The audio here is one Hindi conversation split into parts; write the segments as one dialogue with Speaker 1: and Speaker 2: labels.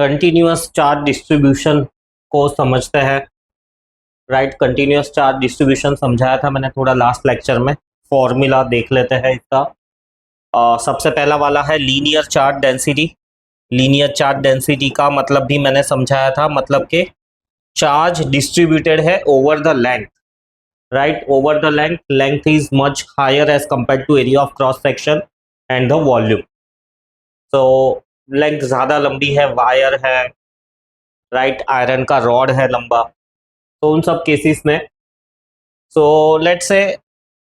Speaker 1: कंटिन्यूअस चार्ज डिस्ट्रीब्यूशन को समझते हैं। राइट, कंटिन्यूअस चार्ज डिस्ट्रीब्यूशन समझाया था मैंने थोड़ा लास्ट लेक्चर में। फॉर्मूला देख लेते हैं इसका। सबसे पहला वाला है linear charge density. Linear charge density का मतलब भी मैंने समझाया था, मतलब कि चार्ज डिस्ट्रीब्यूटेड है over the length. Right, over the length is much higher as compare to area of cross section and the volume. तो लेंथ ज़्यादा लंबी है, वायर है, राइट, आयरन का रॉड है लंबा, तो उन सब केसेस में सो लेट्स से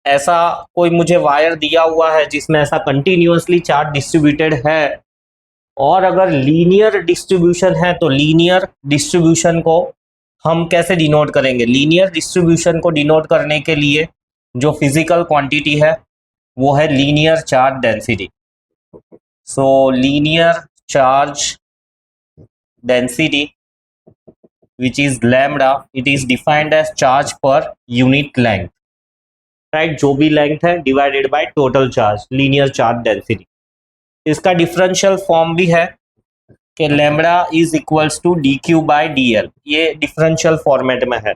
Speaker 1: ऐसा कोई मुझे वायर दिया हुआ है जिसमें ऐसा कंटिन्यूअसली चार्ज डिस्ट्रीब्यूटेड है, और अगर लीनियर डिस्ट्रीब्यूशन है तो लीनियर डिस्ट्रीब्यूशन को हम कैसे डिनोट करेंगे? लीनियर डिस्ट्रीब्यूशन को डिनोट करने के लिए जो फिजिकल क्वांटिटी है वो है linear charge density. So linear charge density which is lambda, it is defined as charge per unit length. Right, जो भी लेंथ है divided by total charge, linear charge density. इसका डिफरेंशियल फॉर्म भी है कि lambda is equals to d q by d l. ये डिफरेंशियल फॉर्मेट में है।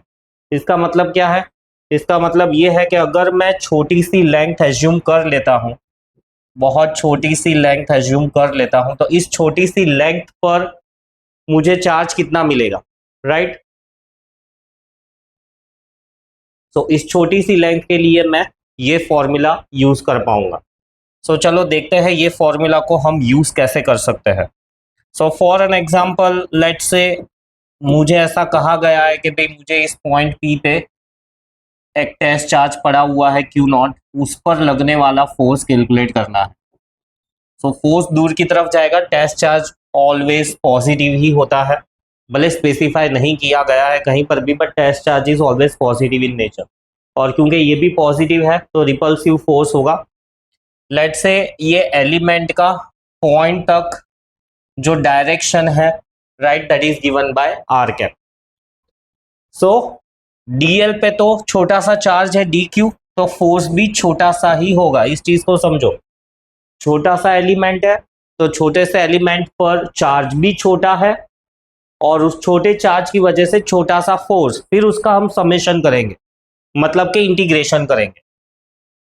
Speaker 1: इसका मतलब क्या है? इसका मतलब ये है कि अगर मैं छोटी सी लेंथ एज्यूम कर लेता हूँ, बहुत छोटी सी लेंथ एज्यूम कर लेता हूँ, तो इस छोटी सी लेंथ पर मुझे चार्ज कितना मिलेगा? राइट, तो इस छोटी सी लेंथ के लिए मैं ये फॉर्मूला यूज कर पाऊंगा। सो चलो देखते हैं ये फॉर्मूला को हम यूज कैसे कर सकते हैं। So for an example, let's say मुझे ऐसा कहा गया है कि भाई मुझे इस पॉइंट पी पे एक टेस्ट चार्ज पड़ा हुआ है क्यू नॉट, उस पर लगने वाला फोर्स कैलकुलेट करना है। सो फोर्स दूर की तरफ जाएगा, टेस्ट चार्ज ऑलवेज पॉजिटिव ही होता है, भले स्पेसिफाई नहीं किया गया है कहीं पर भी, but test charge is always positive in nature. और क्योंकि ये भी पॉजिटिव है तो रिपल्सिव फोर्स होगा। लेट्स से ये एलिमेंट का पॉइंट तक जो डायरेक्शन है, right, that is given by r cap. So dl पे तो छोटा सा चार्ज है डी क्यू, तो फोर्स भी छोटा सा ही होगा। इस चीज को समझो, छोटा सा एलिमेंट है तो छोटे से एलिमेंट पर चार्ज भी छोटा है, और उस छोटे चार्ज की वजह से छोटा सा फोर्स, फिर उसका हम समेशन करेंगे, मतलब कि इंटीग्रेशन करेंगे।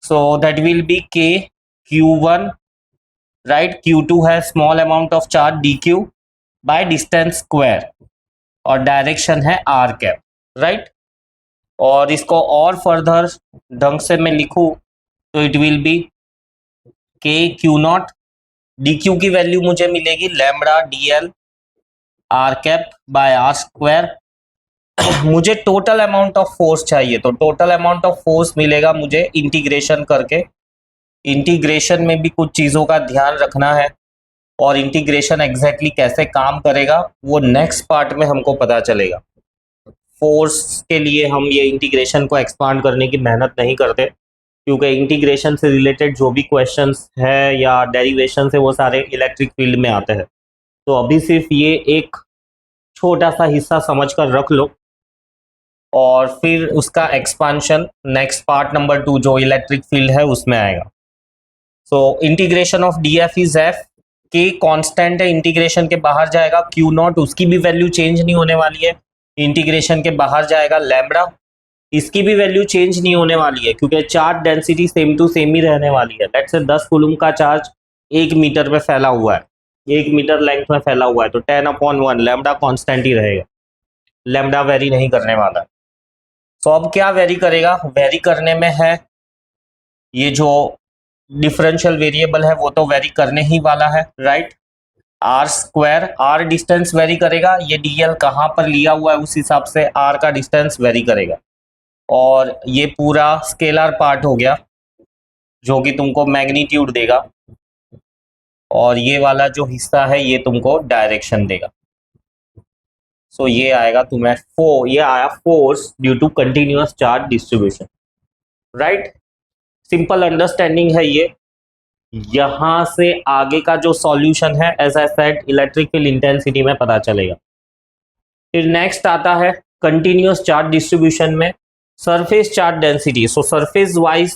Speaker 1: So that will be K Q1, right, Q2 है small amount of charge d Q by distance square, और डायरेक्शन है आर कैप, राइट। और इसको और फर्दर ढंग से मैं लिखूं तो it will be k Q naught, D Q की वैल्यू मुझे मिलेगी lambda d l r cap by are square. मुझे टोटल अमाउंट ऑफ फोर्स चाहिए, तो टोटल अमाउंट ऑफ फोर्स मिलेगा मुझे इंटीग्रेशन करके। इंटीग्रेशन में भी कुछ चीज़ों का ध्यान रखना है, और इंटीग्रेशन एग्जैक्टली कैसे काम करेगा वो नेक्स्ट पार्ट में हमको पता चलेगा। फोर्स के लिए हम ये इंटीग्रेशन को एक्सपांड करने की मेहनत नहीं करते, क्योंकि इंटीग्रेशन से रिलेटेड जो भी क्वेश्चंस है या डेरिवेशन है वो सारे इलेक्ट्रिक फील्ड में आते हैं। तो अभी सिर्फ ये एक छोटा सा हिस्सा समझ कर रख लो, और फिर उसका एक्सपांशन नेक्स्ट पार्ट नंबर 2 जो इलेक्ट्रिक फील्ड है उसमें आएगा। सो integration of D F is F, के कांस्टेंट है, इंटीग्रेशन के बाहर जाएगा क्यू नॉट, उसकी भी वैल्यू चेंज नहीं होने वाली है। इंटीग्रेशन के बाहर जाएगा लैम्बडा, इसकी भी वैल्यू चेंज नहीं होने वाली है, क्योंकि charge density same to same ही रहने वाली है। लेट्स से 10 कूलम का चार्ज 1 मीटर में फैला हुआ है, 1 मीटर लेंथ में फैला हुआ है, तो 10/1 लैम्बडा कांस्टेंट ही रहेगा, लैम्बडा वेरी नहीं करने वाला। सो अब क्या वेरी करेगा? वेरी करने में है ये जो डिफरेंशियल वेरिएबल है वो तो वेरी करने ही वाला है, right. R square, r distance vary करेगा, ये डीएल कहाँ पर लिया हुआ है उस हिसाब से आर का डिस्टेंस वेरी करेगा। और ये पूरा स्केलर पार्ट हो गया जो कि तुमको मैग्नीट्यूड देगा, और ये वाला जो हिस्सा है ये तुमको डायरेक्शन देगा। सो ये आएगा तुम्हें ये आया force due to continuous charge distribution, right. Simple understanding है ये। यहां से आगे का जो सॉल्यूशन है as I said electric field intensity में पता चलेगा। फिर नेक्स्ट आता है कंटिन्यूअस चार्ज डिस्ट्रीब्यूशन में surface charge density. So surface wise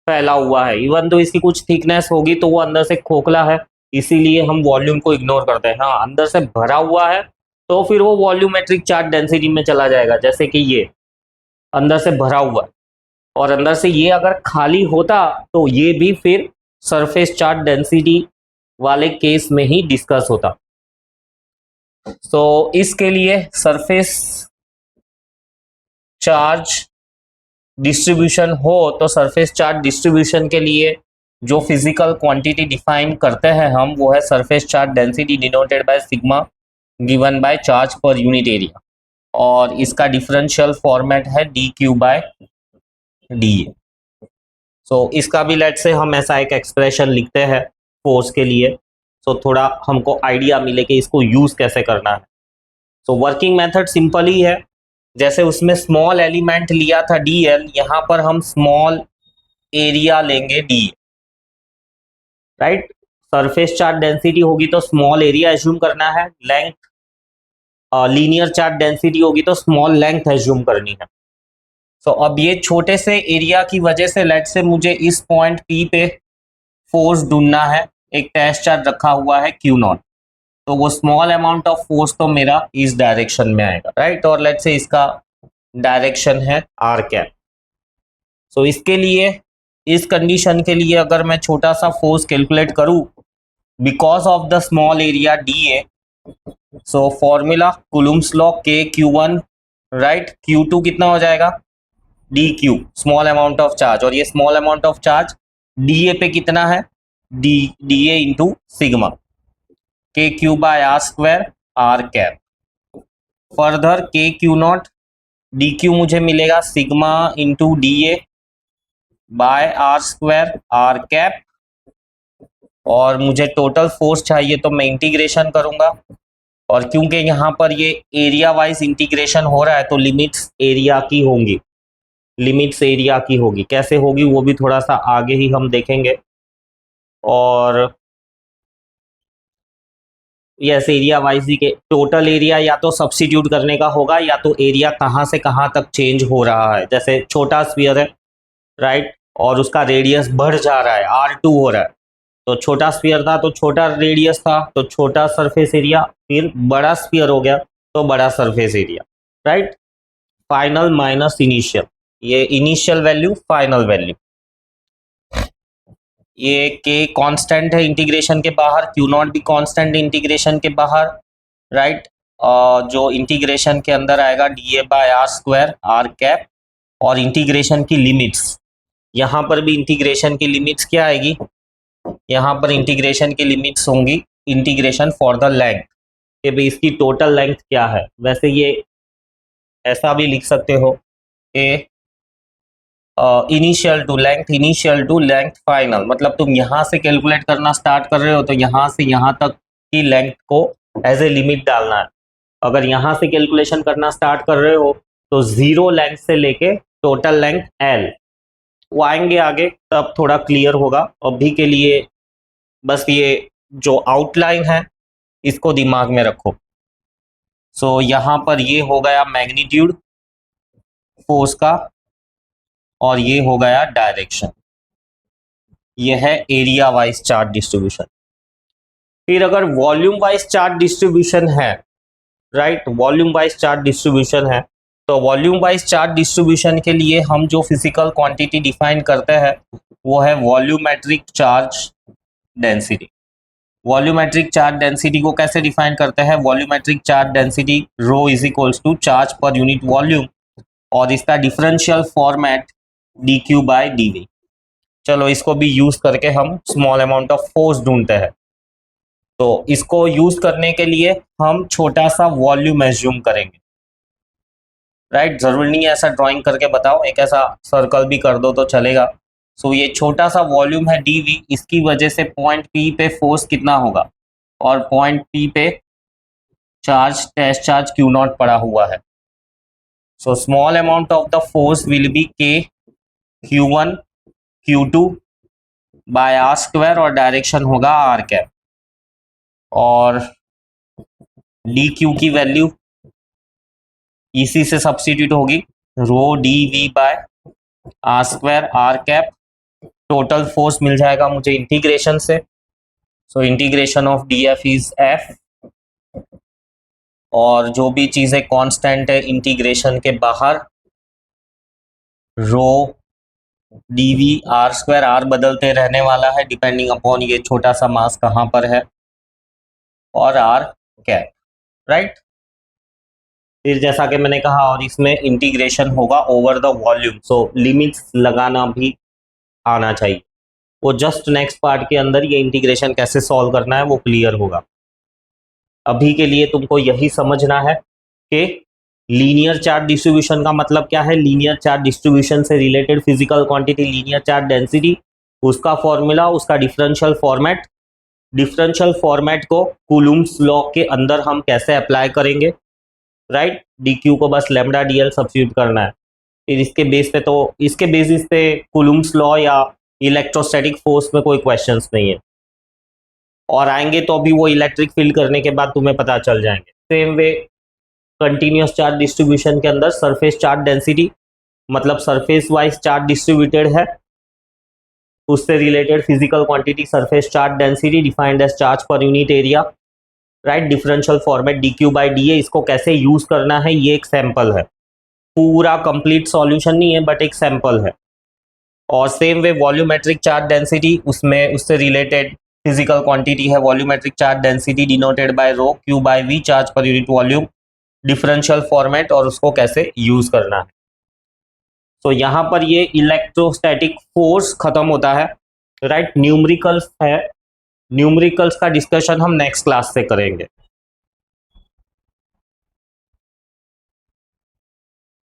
Speaker 1: फैला हुआ है, इवन तो इसकी कुछ थिकनेस होगी तो वो अंदर से खोखला है, इसीलिए हम वॉल्यूम को इग्नोर करते हैं। हाँ, अंदर से भरा हुआ है तो फिर वो वॉल्यूमेट्रिक चार्ज डेंसिटी में चला जाएगा, जैसे कि ये अंदर से भरा हुआ है, और अंदर से ये अगर खाली होता तो ये भी फिर सरफेस चार्ज डेंसिटी वाले केस में ही डिस्कस होता। तो इसके लिए सरफेस चार्ज डिस्ट्रीब्यूशन हो तो सरफेस चार्ज डिस्ट्रीब्यूशन के लिए जो फिजिकल क्वांटिटी डिफाइन करते हैं हम, वो है surface charge density denoted by sigma given by charge per unit area, और इसका डिफरेंशियल फॉर्मेट है D Q by D A. So इसका भी लेट से हम ऐसा एक एक्सप्रेशन लिखते हैं फोर्स के लिए, सो थोड़ा हमको आइडिया मिले कि इसको यूज कैसे करना है। सो वर्किंग मेथड सिंपल ही है, जैसे उसमें स्मॉल एलिमेंट लिया था डी एल, यहाँ पर हम स्मॉल एरिया लेंगे D, right. Surface charge density होगी तो स्मॉल एरिया एज्यूम करना है, लेंथ लीनियर चार्ज डेंसिटी होगी तो स्मॉल लेंथ एज्यूम करनी है। सो अब ये छोटे से एरिया की वजह से लेट से मुझे इस पॉइंट पी पे फोर्स ढूंढना है, एक टेस्ट चार्ज रखा हुआ है क्यू नॉट, तो वो स्मॉल अमाउंट ऑफ फोर्स तो मेरा इस डायरेक्शन में आएगा, राइट। और लेट से इसका डायरेक्शन है आर कैप। सो इसके लिए, इस कंडीशन के लिए अगर मैं छोटा सा फोर्स कैलकुलेट करूं because of the small area D A, so formula Coulomb's law K Q one, right, Q two कितना हो जाएगा D Q, small amount of charge, और ये small amount of charge D A पे कितना है D A into sigma K Q by are square are cap. Further K Q naught D Q मुझे मिलेगा sigma into D A by are square are cap, और मुझे टोटल फोर्स चाहिए तो मैं इंटीग्रेशन करूंगा, और क्योंकि यहाँ पर ये एरिया वाइज इंटीग्रेशन हो रहा है तो लिमिट्स एरिया की होंगी, लिमिट्स एरिया की होगी, कैसे होगी वो भी थोड़ा सा आगे ही हम देखेंगे। और यस, एरिया वाइज ही के टोटल एरिया या तो सब्स्टिट्यूट करने का होगा, या तो एरिया कहाँ से कहाँ तक चेंज हो रहा है, जैसे छोटा स्फीयर है, राइट, और उसका रेडियस बढ़ जा रहा है, R2 हो रहा है, तो छोटा स्फीयर था तो छोटा रेडियस था तो छोटा सरफेस एरिया, फिर बड़ा स्फीयर हो गया तो बड़ा surface area, right. Final minus initial, ये इनिशियल वैल्यू फाइनल वैल्यू, ये के कांस्टेंट है इंटीग्रेशन के बाहर, क्यू नॉट भी कांस्टेंट इंटीग्रेशन के बाहर, राइट। जो इंटीग्रेशन के अंदर आएगा d A by are square are cap, और इंटीग्रेशन की लिमिट्स, यहाँ पर भी इंटीग्रेशन की लिमिट्स क्या आएगी, यहाँ पर इंटीग्रेशन की लिमिट्स होंगी इंटीग्रेशन फॉर द लेंथ, कि भाई इसकी टोटल लेंथ क्या है। वैसे ये ऐसा भी लिख सकते हो कि इनिशियल टू लेंथ फाइनल, मतलब तुम यहाँ से कैलकुलेट करना स्टार्ट कर रहे हो तो यहाँ से यहाँ तक की लेंथ को एज ए लिमिट डालना है। अगर यहाँ से कैलकुलेशन करना स्टार्ट कर रहे हो तो जीरो लेंथ से लेके टोटल लेंथ एल, वो आएंगे आगे तब थोड़ा क्लियर होगा। अभी के लिए बस ये जो आउटलाइन है इसको दिमाग में रखो। सो यहाँ पर ये हो गया मैग्नीट्यूड फोर्स का, और ये हो गया डायरेक्शन, ये है एरिया वाइज चार्ज डिस्ट्रीब्यूशन। फिर अगर वॉल्यूम वाइज चार्ज डिस्ट्रीब्यूशन है, right, volume wise charge distribution है, तो वॉल्यूम वाइज चार्ज डिस्ट्रीब्यूशन के लिए हम जो फिजिकल क्वांटिटी डिफाइन करते हैं वो है volumetric charge density. Volumetric charge density को कैसे डिफाइन करते हैं, volumetric charge density rho is equals to charge per unit volume, और इसका differential format d Q by d v. चलो इसको भी यूज करके हम स्मॉल अमाउंट ऑफ फोर्स ढूंढते हैं। तो इसको यूज करने के लिए हम छोटा सा वॉल्यूम एज्यूम करेंगे, राइट। जरूरी नहीं है ऐसा ड्राइंग करके बताओ, एक ऐसा सर्कल भी कर दो तो चलेगा। सो ये छोटा सा वॉल्यूम है डी वी, इसकी वजह से पॉइंट पी पे फोर्स कितना होगा, और पॉइंट पी पे charge test charge Q naught पड़ा हुआ है। So small amount of the force will be K Q1 Q2 by are square, और डायरेक्शन होगा आर कैप, और डी क्यू की वैल्यू इसी से सब्स्टिट्यूट होगी rho D V by are square are cap. Total force मिल जाएगा मुझे इंटीग्रेशन से, so integration of D F is F, और जो भी चीजें कांस्टेंट है इंटीग्रेशन के बाहर, रो dv r स्क्वायर, r बदलते रहने वाला है डिपेंडिंग अपॉन ये छोटा सा मास कहाँ पर है, और r कैप, राइट। फिर जैसा कि मैंने कहा, और इसमें इंटीग्रेशन होगा over the volume, so limits लगाना भी आना चाहिए। वो जस्ट नेक्स्ट पार्ट के अंदर ये इंटीग्रेशन कैसे सॉल्व करना है वो क्लियर होगा। अभी के लिए तुमको यही समझना है कि लीनियर चार्ज डिस्ट्रीब्यूशन का मतलब क्या है, लीनियर चार्ज डिस्ट्रीब्यूशन से related physical quantity linear charge density, उसका फॉर्मूला, उसका डिफरेंशियल फॉर्मेट, डिफरेंशियल फॉर्मेट को कूलम्ब्स लॉ के अंदर हम कैसे अप्लाई करेंगे, राइट। डी क्यू को बस लेमडा डी एल सब्स्टिट्यूट करना है। फिर इसके बेस पे, तो इसके बेसिस पे कूलम्ब्स लॉ या इलेक्ट्रोस्टैटिक फोर्स में कोई क्वेश्चंस नहीं है, और आएंगे तो अभी वो इलेक्ट्रिक फील्ड करने के बाद तुम्हें पता चल जाएंगे। Same way continuous charge distribution के अंदर सरफेस चार्ज डेंसिटी, मतलब सरफेस वाइज चार्ज डिस्ट्रीब्यूटेड है, उससे related physical quantity surface charge density defined as charge per unit area, right. Differential format d q by d a, इसको कैसे यूज करना है ये एक सैंपल है, पूरा कंप्लीट सॉल्यूशन नहीं है बट एक सैंपल है। और same way volumetric charge density, उसमें उससे रिलेटेड फिजिकल क्वांटिटी है volumetric charge density denoted by rho q by v, charge per unit volume, differential format, और उसको कैसे यूज करना है। तो यहाँ पर ये इलेक्ट्रोस्टैटिक फोर्स खत्म होता है, राइट। न्यूमेरिकल्स है, न्यूमेरिकल्स का डिस्कशन हम नेक्स्ट क्लास से करेंगे।